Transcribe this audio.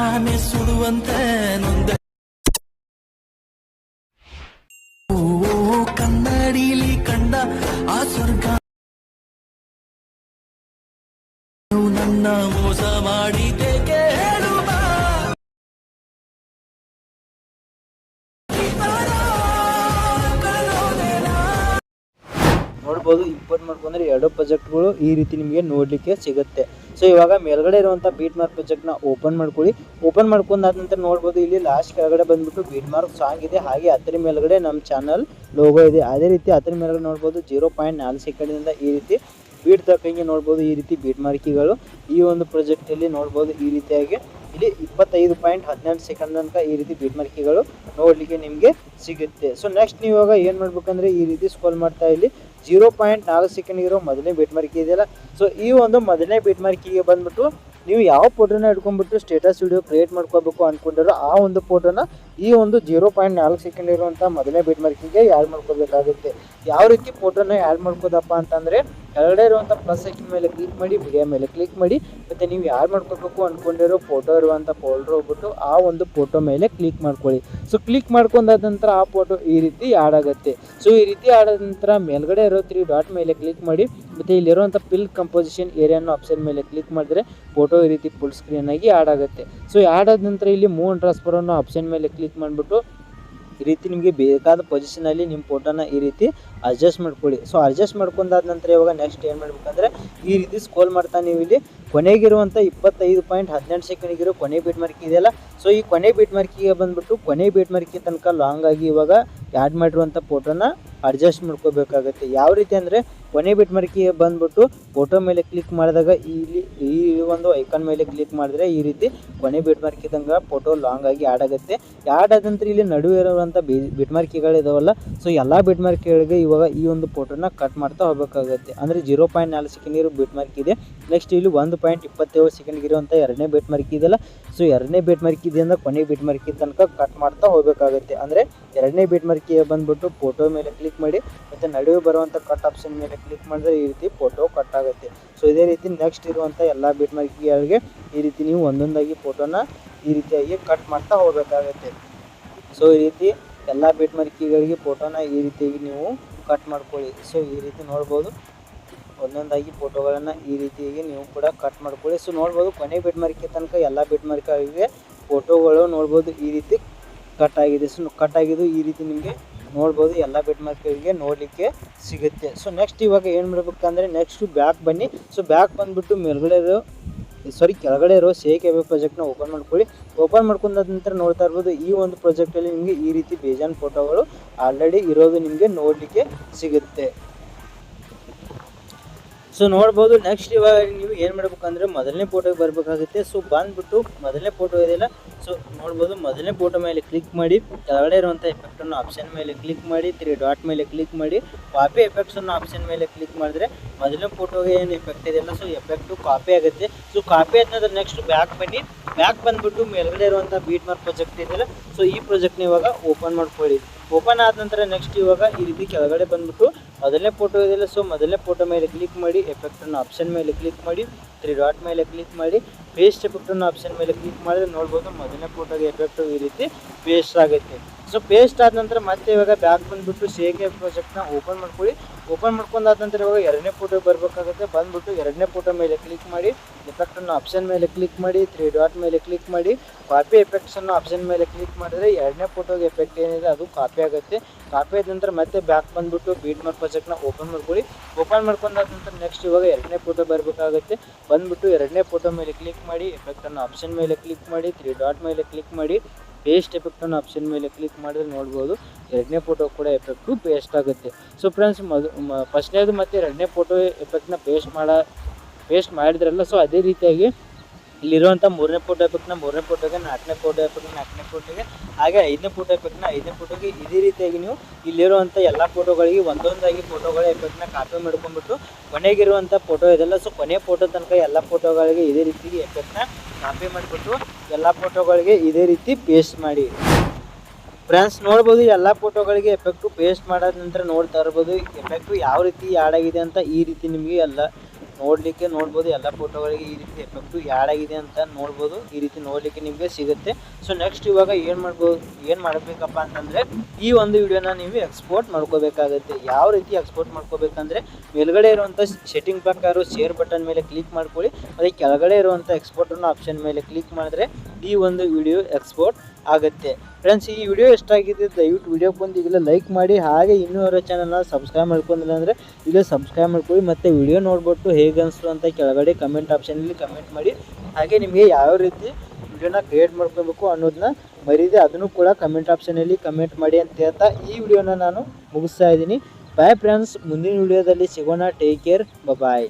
ಆನೆ ಸುಡುವಂತೆ ನೊಂದೆ ಕನ್ನಡಿಲಿ ಕಂಡ ಆ ಸ್ವರ್ಗ ನನ್ನ ಮೋಸ ಮಾಡಿದೆ ಕೇಳುವ ನೋಡ್ಬೋದು ಇಂಪೋರ್ಟ್ ಮಾಡ್ಕೊಂಡ್ರೆ ಎರಡು ಪ್ರಾಜೆಕ್ಟ್ಗಳು ಈ ರೀತಿ ನಿಮಗೆ ನೋಡಲಿಕ್ಕೆ ಸಿಗುತ್ತೆ. ಸೊ ಇವಾಗ ಮೇಲ್ಗಡೆ ಇರುವಂಥ ಬೀಟ್ ಮಾರ್ಕ್ ಪ್ರಾಜೆಕ್ಟ್ನ ಓಪನ್ ಮಾಡ್ಕೊಳ್ಳಿ. ಓಪನ್ ಮಾಡ್ಕೊಂಡಾದ ನಂತರ ನೋಡ್ಬೋದು ಇಲ್ಲಿ ಲಾಸ್ಟ್ ಕೆಳಗಡೆ ಬಂದ್ಬಿಟ್ಟು ಬೀಟ್ ಮಾರ್ಕ್ ಸಾಂಗ್ ಇದೆ, ಹಾಗೆ ಅದರ ಮೇಲ್ಗಡೆ ನಮ್ಮ ಚಾನಲ್ ಲೋಗೋ ಇದೆ. ಅದೇ ರೀತಿ ಅದರ ಮೇಲ್ಗಡೆ ನೋಡ್ಬೋದು 0.4 ಸೆಕೆಂಡಿಂದ ಈ ರೀತಿ ಬೀಟ್ ತಕ್ಕಂಗೆ ನೋಡ್ಬೋದು ಈ ರೀತಿ ಬೀಟ್ ಮಾರ್ಕಿಗಳು ಈ ಒಂದು ಪ್ರಾಜೆಕ್ಟಲ್ಲಿ ನೋಡ್ಬೋದು. ಈ ರೀತಿಯಾಗಿ ಇಲ್ಲಿ 25.12 ಸೆಕೆಂಡ್ ತನಕ ಈ ರೀತಿ ಬೀಟ್ ಮಾರ್ಕಿಗಳು ನೋಡಲಿಕ್ಕೆ ನಿಮಗೆ ಸಿಗುತ್ತೆ. ಸೊ ನೆಕ್ಸ್ಟ್ ನೀವು ಇವಾಗ ಏನು ಮಾಡ್ಬೇಕಂದ್ರೆ ಈ ರೀತಿ ಸ್ಕ್ರೋಲ್ ಮಾಡ್ತಾ ಇಲ್ಲಿ 0.4 ಸೆಕೆಂಡ್ ಇರೋ ಮೊದಲನೇ ಬೀಟ್ ಮಾರ್ಕಿ ಇದೆಯಲ್ಲ, ಸೊ ಈ ಒಂದು ಮೊದಲನೇ ಬೀಟ್ ಮಾರ್ಕಿಗೆ ಬಂದ್ಬಿಟ್ಟು ನೀವು ಯಾವ ಫೋಟೋನ ಇಟ್ಕೊಂಡ್ಬಿಟ್ಟು ಸ್ಟೇಟಸ್ ವಿಡಿಯೋ ಕ್ರಿಯೇಟ್ ಮಾಡ್ಕೋಬೇಕು ಅಂದ್ಕೊಂಡಿರೋ ಆ ಒಂದು ಫೋಟೋನ ಈ ಒಂದು 0.4 ಸೆಕೆಂಡ್ ಇರುವಂಥ ಮೊದಲನೇ ಬೀಟ್ ಮಾರ್ಕಿಗೆ ಆ್ಯಡ್ ಮಾಡ್ಕೋಬೇಕಾಗುತ್ತೆ. ಯಾವ ರೀತಿ ಫೋಟೋನ ಆ್ಯಡ್ ಮಾಡ್ಕೋದಪ್ಪ ಅಂತಂದರೆ ಕೆಳಗಡೆ ಇರುವಂಥ ಪ್ಲಸ್ ಐಕನ್ ಮೇಲೆ ಕ್ಲಿಕ್ ಮಾಡಿ, ವಿಡಿಯೋ ಮೇಲೆ ಕ್ಲಿಕ್ ಮಾಡಿ, ಮತ್ತು ನೀವು ಆ್ಯಡ್ ಮಾಡ್ಕೋಬೇಕು ಅಂದ್ಕೊಂಡಿರೋ ಫೋಟೋ ಇರುವಂಥ ಫೋಲ್ಡರ್ ಹೋಗ್ಬಿಟ್ಟು ಆ ಒಂದು ಫೋಟೋ ಮೇಲೆ ಕ್ಲಿಕ್ ಮಾಡ್ಕೊಳ್ಳಿ. ಸೊ ಕ್ಲಿಕ್ ಮಾಡ್ಕೊಂಡಾದ ನಂತರ ಆ ಫೋಟೋ ಈ ರೀತಿ ಆ್ಯಡ್ ಆಗುತ್ತೆ. ಸೊ ಈ ರೀತಿ ಆದ ನಂತರ ಮೇಲ್ಗಡೆ ಇರೋ 3 ಡಾಟ್ ಮೇಲೆ ಕ್ಲಿಕ್ ಮಾಡಿ, ಮತ್ತು ಇಲ್ಲಿರುವಂಥ ಪಿಲ್ ಕಂಪೋಸಿಷನ್ ಏರಿಯಾ ಅನ್ನೋ ಆಪ್ಷನ್ ಮೇಲೆ ಕ್ಲಿಕ್ ಮಾಡಿದ್ರೆ ಫೋಟೋ ಈ ರೀತಿ ಫುಲ್ ಸ್ಕ್ರೀನ್ ಆಗಿ ಆ್ಯಡ್ ಆಗುತ್ತೆ. ಸೊ ಆ್ಯಡ್ ಆದ ನಂತರ ಇಲ್ಲಿ ಮೂವ್ ಅಂಡ್ ಟ್ರಾನ್ಸ್ಫರ್ ಅನ್ನೋ ಆಪ್ಷನ್ ಮೇಲೆ ಕ್ಲಿಕ್ ಮಾಡಿಬಿಟ್ಟು ಈ ರೀತಿ ನಿಮಗೆ ಬೇಕಾದ ಪೊಸಿಷನಲ್ಲಿ ನಿಮ್ಮ ಫೋಟೋನ ಈ ರೀತಿ ಅಡ್ಜಸ್ಟ್ ಮಾಡ್ಕೊಳ್ಳಿ. ಸೊ ಅಡ್ಜಸ್ಟ್ ಮಾಡ್ಕೊಂಡಾದ ನಂತರ ಇವಾಗ ನೆಕ್ಸ್ಟ್ ಏನು ಮಾಡ್ಬೇಕಂದ್ರೆ ಈ ರೀತಿ ಸ್ಕ್ರೋಲ್ ಮಾಡ್ತಾ ನೀವು ಇಲ್ಲಿ ಕೊನೆಗಿರುವಂಥ 25.12 ಸೆಕೆಂಡ್ಗಿರೋ ಕೊನೆ ಬೀಟ್ ಮಾರ್ಕಿ ಇದೆಯಲ್ಲ, ಸೊ ಈ ಕೊನೆ ಬೀಟ್ ಮಾರ್ಕಿಗೆ ಬಂದುಬಿಟ್ಟು ಕೊನೆ ಬೀಟ್ ಮಾರ್ಕಿ ತನಕ ಲಾಂಗ್ ಆಗಿ ಇವಾಗ ಆ್ಯಡ್ ಮಾಡಿರುವಂಥ ಫೋಟೋನ ಅಡ್ಜಸ್ಟ್ ಮಾಡ್ಕೋಬೇಕಾಗುತ್ತೆ. ಯಾವ ರೀತಿ ಅಂದರೆ ಕೊನೆ ಬೀಟ್ ಮಾರ್ಕಿಗೆ ಬಂದುಬಿಟ್ಟು ಫೋಟೋ ಮೇಲೆ ಕ್ಲಿಕ್ ಮಾಡಿದಾಗ ಇಲ್ಲಿ ಈ ಒಂದು ಐಕಾನ್ ಮೇಲೆ ಕ್ಲಿಕ್ ಮಾಡಿದ್ರೆ ಈ ರೀತಿ ಕೊನೆ ಬೀಟ್ ಮಾರ್ಕಿ ತನಕ ಫೋಟೋ ಲಾಂಗ್ ಆಗಿ ಆ್ಯಡ್ ಆಗುತ್ತೆ. ಆ್ಯಡ್ ಆದ ನಂತರ ಇಲ್ಲಿ ನಡುವೆ ಇರುವಂಥ ಬೀಟ್ ಮಾರ್ಕಿಗಳಿದಾವಲ್ಲ, ಸೊ ಎಲ್ಲ ಬೀಟ್ ಮಾರ್ಕಿಗಳಿಗೆ ಇವಾಗ ಈ ಒಂದು ಫೋಟೋನ ಕಟ್ ಮಾಡ್ತಾ ಹೋಗಬೇಕಾಗುತ್ತೆ. ಅಂದರೆ 0.4 ಸೆಕೆಂಡ್ ಇರೋ ಬೀಟ್ ಮಾರ್ಕ್ ಇದೆ. ನೆಕ್ಸ್ಟ್ ಇಲ್ಲಿ 1.27 ಸೆಕೆಂಡ್ಗೆ ಇರುವಂಥ ಎರಡನೇ ಬೀಟ್ ಮಾರ್ಕಿ ಇದೆಯಲ್ಲ, ಸೊ ಎರಡನೇ ಬೀಟ್ ಮಾರ್ಕಿ ಇದೆಯಿಂದ ಕೊನೆ ಬೀಟ್ ಮಾರ್ಕಿ ತನಕ ಕಟ್ ಮಾಡ್ತಾ ಹೋಗಬೇಕಾಗುತ್ತೆ. ಅಂದರೆ ಎರಡನೇ ಬೀಟ್ ಮಾರ್ಕಿಗೆ ಬಂದುಬಿಟ್ಟು ಫೋಟೋ ಮೇಲೆ ಕ್ಲಿಕ್ ಮಾಡಿ, ಮತ್ತು ನಡುವೆ ಬರುವಂಥ ಕಟ್ ಆಪ್ಷನ್ ಮೇಲೆ ಕ್ಲಿಕ್ ಮಾಡಿದ್ರೆ ಈ ರೀತಿ ಫೋಟೋ ಕಟ್ ಆಗುತ್ತೆ. ಸೊ ಇದೇ ರೀತಿ ನೆಕ್ಸ್ಟ್ ಇರುವಂಥ ಎಲ್ಲ ಬೀಟ್ ಮಾರ್ಕಿಗಳಿಗೆ ಈ ರೀತಿ ನೀವು ಒಂದೊಂದಾಗಿ ಫೋಟೋನ ಈ ರೀತಿಯಾಗಿ ಕಟ್ ಮಾಡ್ತಾ ಹೋಗಬೇಕಾಗುತ್ತೆ. ಸೊ ಈ ರೀತಿ ಎಲ್ಲ ಬೀಟ್ ಮಾರ್ಕಿಗಳಿಗೆ ಫೋಟೋನ ಈ ರೀತಿಯಾಗಿ ನೀವು ಕಟ್ ಮಾಡ್ಕೊಳ್ಳಿ. ಸೊ ಈ ರೀತಿ ನೋಡ್ಬೋದು ಒಂದೊಂದಾಗಿ ಫೋಟೋಗಳನ್ನು ಈ ರೀತಿಯಾಗಿ ನೀವು ಕೂಡ ಕಟ್ ಮಾಡ್ಕೊಳ್ಳಿ. ಸೊ ನೋಡ್ಬೋದು ಕೊನೆ ಬೀಟ್ ಮಾರ್ಕಿ ತನಕ ಎಲ್ಲ ಬೀಟ್ ಮಾರ್ಕಿಗಳಿಗೆ ಫೋಟೋಗಳು ನೋಡ್ಬೋದು ಈ ರೀತಿ ಕಟ್ ಆಗಿದೆ. ಸೊ ಕಟ್ ಆಗಿದ್ದು ಈ ರೀತಿ ನಿಮಗೆ ನೋಡ್ಬೋದು ಎಲ್ಲ ಬೀಟ್ ಮಾರ್ಕಿಗಳಿಗೆ ನೋಡಲಿಕ್ಕೆ ಸಿಗುತ್ತೆ. ಸೊ ನೆಕ್ಸ್ಟ್ ಇವಾಗ ಏನು ಮಾಡಬೇಕಂದ್ರೆ ನೆಕ್ಸ್ಟು ಬ್ಯಾಕ್ ಬನ್ನಿ. ಸೊ ಬ್ಯಾಕ್ ಬಂದುಬಿಟ್ಟು ಕೆಳಗಡೆ ಇರೋ 𝐶𝐸 ಪ್ರಾಜೆಕ್ಟ್ನ ಓಪನ್ ಮಾಡ್ಕೊಳ್ಳಿ. ಓಪನ್ ಮಾಡ್ಕೊಂಡಾದ ನಂತರ ನೋಡ್ತಾ ಇರ್ಬೋದು ಈ ಒಂದು ಪ್ರಾಜೆಕ್ಟಲ್ಲಿ ನಿಮಗೆ ಈ ರೀತಿ ಬೇಜಾನ್ ಫೋಟೋಗಳು ಆಲ್ರೆಡಿ ಇರೋದು ನಿಮಗೆ ನೋಡಲಿಕ್ಕೆ ಸಿಗುತ್ತೆ. ಸೊ ನೋಡ್ಬೋದು ನೆಕ್ಸ್ಟ್ ಇವಾಗ ನೀವು ಏನು ಮಾಡಬೇಕಂದ್ರೆ ಮೊದಲನೇ ಫೋಟೋಗೆ ಬರಬೇಕಾಗುತ್ತೆ. ಸೊ ಬಂದುಬಿಟ್ಟು ಮೊದಲನೇ ಫೋಟೋ ಇದೆಯಲ್ಲ, ಸೊ ನೋಡ್ಬೋದು ಮೊದಲನೇ ಫೋಟೋ ಮೇಲೆ ಕ್ಲಿಕ್ ಮಾಡಿ, ಕೆಳಗಡೆ ಇರುವಂಥ ಎಫೆಕ್ಟನ್ನು ಆಪ್ಷನ್ ಮೇಲೆ ಕ್ಲಿಕ್ ಮಾಡಿ, 3 ಡಾಟ್ ಮೇಲೆ ಕ್ಲಿಕ್ ಮಾಡಿ, ಕಾಪಿ ಎಫೆಕ್ಟ್ಸ್ ಅನ್ನೋ ಆಪ್ಷನ್ ಮೇಲೆ ಕ್ಲಿಕ್ ಮಾಡಿದ್ರೆ ಮೊದಲನೇ ಫೋಟೋಗೆ ಏನು ಎಫೆಕ್ಟ್ ಇದೆಯಲ್ಲ, ಸೊ ಎಫೆಕ್ಟು ಕಾಪಿ ಆಗುತ್ತೆ. ಸೊ ಕಾಪಿ ಆದ ನೆಕ್ಸ್ಟ್ ಬ್ಯಾಕ್ ಬನ್ನಿ. ಬ್ಯಾಕ್ ಬಂದುಬಿಟ್ಟು ಮೇಲ್ಗಡೆ ಇರುವಂಥ ಬೀಟ್ ಮಾರ್ಕ್ ಪ್ರಾಜೆಕ್ಟ್ ಇದೆಯಲ್ಲ, ಸೊ ಈ ಪ್ರಾಜೆಕ್ಟ್ನ ಇವಾಗ ಓಪನ್ ಮಾಡ್ಕೊಳ್ಳಿ. ಓಪನ್ ಆದ ನಂತರ ನೆಕ್ಸ್ಟ್ ಇವಾಗ ಈ ರೀತಿ ಕೆಳಗಡೆ ಬಂದುಬಿಟ್ಟು ಮೊದಲನೇ ಫೋಟೋ ಇದೆಯಲ್ಲ, ಸೊ ಮೊದಲನೇ ಫೋಟೋ ಮೇಲೆ ಕ್ಲಿಕ್ ಮಾಡಿ, ಎಫೆಕ್ಟನ್ನು ಆಪ್ಷನ್ ಮೇಲೆ ಕ್ಲಿಕ್ ಮಾಡಿ, 3 ಡಾಟ್ ಮೇಲೆ ಕ್ಲಿಕ್ ಮಾಡಿ, ಪೇಸ್ಟ್ ಎಫೆಕ್ಟನ್ನು ಆಪ್ಷನ್ ಮೇಲೆ ಕ್ಲಿಕ್ ಮಾಡಿದ್ರೆ ನೋಡ್ಬೋದು ಮೊದಲನೇ ಫೋಟೋಗೆ ಎಫೆಕ್ಟು ಈ ರೀತಿ ಪೇಸ್ಟ್ ಆಗುತ್ತೆ. ಸೊ ಪೇಸ್ಟ್ ಆದ ನಂತರ ಮತ್ತೆ ಇವಾಗ ಬ್ಯಾಕ್ ಬಂದುಬಿಟ್ಟು 𝐶𝐸 ಪ್ರಾಜೆಕ್ಟ್ನ ಓಪನ್ ಮಾಡ್ಕೊಳ್ಳಿ. ಓಪನ್ ಮಾಡ್ಕೊಂಡಾದ ನಂತರ ಇವಾಗ ಎರಡನೇ ಫೋಟೋ ಬರಬೇಕಾಗುತ್ತೆ. ಬಂದುಬಿಟ್ಟು ಎರಡನೇ ಫೋಟೋ ಮೇಲೆ ಕ್ಲಿಕ್ ಮಾಡಿ, ಎಫೆಕ್ಟನ್ನು ಆಪ್ಷನ್ ಮೇಲೆ ಕ್ಲಿಕ್ ಮಾಡಿ, 3 ಡಾಟ್ ಮೇಲೆ ಕ್ಲಿಕ್ ಮಾಡಿ, ಕಾಪಿ ಎಫೆಕ್ಟ್ಸನ್ನು ಆಪ್ಷನ್ ಮೇಲೆ ಕ್ಲಿಕ್ ಮಾಡಿದ್ರೆ ಎರಡನೇ ಫೋಟೋಗೆ ಎಫೆಕ್ಟ್ ಏನಿದೆ ಅದು ಕಾಪಿ ಆಗುತ್ತೆ. ಕಾಪಿ ಆದ ನಂತರ ಮತ್ತೆ ಬ್ಯಾಕ್ ಬಂದುಬಿಟ್ಟು ಬೀಟ್ ಮಾರ್ಕ್ ಪ್ರಾಜೆಕ್ಟ್ನ ಓಪನ್ ಮಾಡ್ಕೊಳ್ಳಿ. ಓಪನ್ ಮಾಡ್ಕೊಂಡಾದ ನಂತರ ನೆಕ್ಸ್ಟ್ ಇವಾಗ ಎರಡನೇ ಫೋಟೋ ಬರಬೇಕಾಗುತ್ತೆ. ಬಂದುಬಿಟ್ಟು ಎರಡನೇ ಫೋಟೋ ಮೇಲೆ ಕ್ಲಿಕ್ ಮಾಡಿ, ಎಫೆಕ್ಟನ್ನು ಆಪ್ಷನ್ ಮೇಲೆ ಕ್ಲಿಕ್ ಮಾಡಿ, 3 ಡಾಟ್ ಮೇಲೆ ಕ್ಲಿಕ್ ಮಾಡಿ, ಪೇಸ್ಟ್ ಎಫೆಕ್ಟನ್ನು ಆಪ್ಷನ್ ಮೇಲೆ ಕ್ಲಿಕ್ ಮಾಡಿದ್ರೆ ನೋಡ್ಬೋದು ಎರಡನೇ ಫೋಟೋ ಕೂಡ ಎಫೆಕ್ಟು ಪೇಸ್ಟ್ ಆಗುತ್ತೆ. ಸೊ ಫ್ರೆಂಡ್ಸ್ ಫಸ್ಟ್ನೇದು ಮತ್ತು ಎರಡನೇ ಫೋಟೋ ಎಫೆಕ್ಟ್ನ ಪೇಸ್ಟ್ ಮಾಡಿದ್ರಲ್ಲ, ಸೊ ಅದೇ ರೀತಿಯಾಗಿ ಇಲ್ಲಿರುವಂಥ ಮೂರನೇ ಫೋಟೋ ಎಫೆಕ್ಟ್ನ ಮೂರನೇ ಫೋಟೋಗೆ, ನಾಲ್ಕನೇ ಫೋಟೋ ಎಫೆಕ್ಟ್ನ ನಾಲ್ಕನೇ ಫೋಟೋಗೆ, ಹಾಗೆ ಐದನೇ ಫೋಟೋ ಎಫೆಕ್ಟ್ನ ಐದನೇ ಫೋಟೋಗೆ ಇದೇ ರೀತಿಯಾಗಿ ನೀವು ಇಲ್ಲಿರುವಂಥ ಎಲ್ಲ ಫೋಟೋಗಳಿಗೆ ಒಂದೊಂದಾಗಿ ಫೋಟೋಗಳ ಎಫೆಕ್ಟ್ನ ಕಾಪಿ ಮಾಡ್ಕೊಂಡ್ಬಿಟ್ಟು ಕೊನೆಗಿರುವಂಥ ಫೋಟೋ ಇದೆಲ್ಲ, ಸೊ ಕೊನೆ ಫೋಟೋ ತನಕ ಎಲ್ಲ ಫೋಟೋಗಳಿಗೆ ಇದೇ ರೀತಿ ಎಫೆಕ್ಟ್ನ ಕಾಪಿ ಮಾಡಿಬಿಟ್ಟು ಎಲ್ಲ ಫೋಟೋಗಳಿಗೆ ಇದೇ ರೀತಿ ಪೇಸ್ಟ್ ಮಾಡಿ. ಫ್ರೆಂಡ್ಸ್ ನೋಡ್ಬೋದು ಎಲ್ಲ ಫೋಟೋಗಳಿಗೆ ಎಫೆಕ್ಟು ಪೇಸ್ಟ್ ಮಾಡಾದ ನಂತರ ನೋಡ್ತಾ ಇರ್ಬೋದು ಎಫೆಕ್ಟು ಯಾವ ರೀತಿ ಆ್ಯಡ್ ಆಗಿದೆ ಅಂತ. ಈ ರೀತಿ ನಿಮಗೆ ಎಲ್ಲ ನೋಡಲಿಕ್ಕೆ ನೋಡ್ಬೋದು ಎಲ್ಲ ಫೋಟೋಗಳಿಗೆ ಈ ರೀತಿ ಎಫೆಕ್ಟು ಆ್ಯಡ್ ಆಗಿದೆ ಅಂತ ನೋಡ್ಬೋದು. ಈ ರೀತಿ ನೋಡಲಿಕ್ಕೆ ನಿಮಗೆ ಸಿಗುತ್ತೆ. ಸೊ ನೆಕ್ಸ್ಟ್ ಇವಾಗ ಏನು ಮಾಡಬೇಕಪ್ಪ ಅಂತಂದರೆ ಈ ಒಂದು ವಿಡಿಯೋನ ನೀವು ಎಕ್ಸ್ಪೋರ್ಟ್ ಮಾಡ್ಕೋಬೇಕಾಗುತ್ತೆ. ಯಾವ ರೀತಿ ಎಕ್ಸ್ಪೋರ್ಟ್ ಮಾಡ್ಕೋಬೇಕಂದ್ರೆ ಮೇಲ್ಗಡೆ ಇರುವಂಥ ಸೆಟ್ಟಿಂಗ್ ಪ್ರಕಾರ ಶೇರ್ ಬಟನ್ ಮೇಲೆ ಕ್ಲಿಕ್ ಮಾಡ್ಕೊಳ್ಳಿ. ಅದೇ ಕೆಳಗಡೆ ಇರುವಂಥ ಎಕ್ಸ್ಪೋರ್ಟ್ ಅನ್ನೋ ಆಪ್ಷನ್ ಮೇಲೆ ಕ್ಲಿಕ್ ಮಾಡಿದ್ರೆ ಈ ಒಂದು ವಿಡಿಯೋ ಎಕ್ಸ್ಪೋರ್ಟ್ ಆಗುತ್ತೆ. ಫ್ರೆಂಡ್ಸ್, ಈ ವಿಡಿಯೋ ಇಷ್ಟ ಆಗಿದೆ ದಯವಿಟ್ಟು ವಿಡಿಯೋಕ್ಕೆ ಬಂದು ಈಗಲೇ ಲೈಕ್ ಮಾಡಿ. ಹಾಗೆ ಇನ್ನೂ ಅವರ ಚಾನಲ್ನ ಸಬ್ಸ್ಕ್ರೈಬ್ ಮಾಡ್ಕೊಂಡಿಲ್ಲ ಅಂದರೆ ಈಗ ಸಬ್ಸ್ಕ್ರೈಬ್ ಮಾಡ್ಕೊಳ್ಳಿ. ಮತ್ತು ವಿಡಿಯೋ ನೋಡ್ಬಿಟ್ಟು ಹೇಗೆ ಅನಿಸ್ತು ಅಂತ ಕೆಳಗಡೆ ಕಮೆಂಟ್ ಆಪ್ಷನಲ್ಲಿ ಕಮೆಂಟ್ ಮಾಡಿ. ಹಾಗೆ ನಿಮಗೆ ಯಾವ ರೀತಿ ವಿಡಿಯೋನ ಕ್ರಿಯೇಟ್ ಮಾಡ್ಕೋಬೇಕು ಅನ್ನೋದನ್ನ ಮರೀದೆ ಅದನ್ನು ಕೂಡ ಕಮೆಂಟ್ ಆಪ್ಷನಲ್ಲಿ ಕಮೆಂಟ್ ಮಾಡಿ ಅಂತ ಹೇಳ್ತಾ ಈ ವಿಡಿಯೋನ ನಾನು ಮುಗಿಸ್ತಾ ಇದ್ದೀನಿ. ಬಾಯ್ ಫ್ರೆಂಡ್ಸ್, ಮುಂದಿನ ವಿಡಿಯೋದಲ್ಲಿ ಸಿಗೋಣ. ಟೇಕ್ ಕೇರ್, ಬಾಯ್.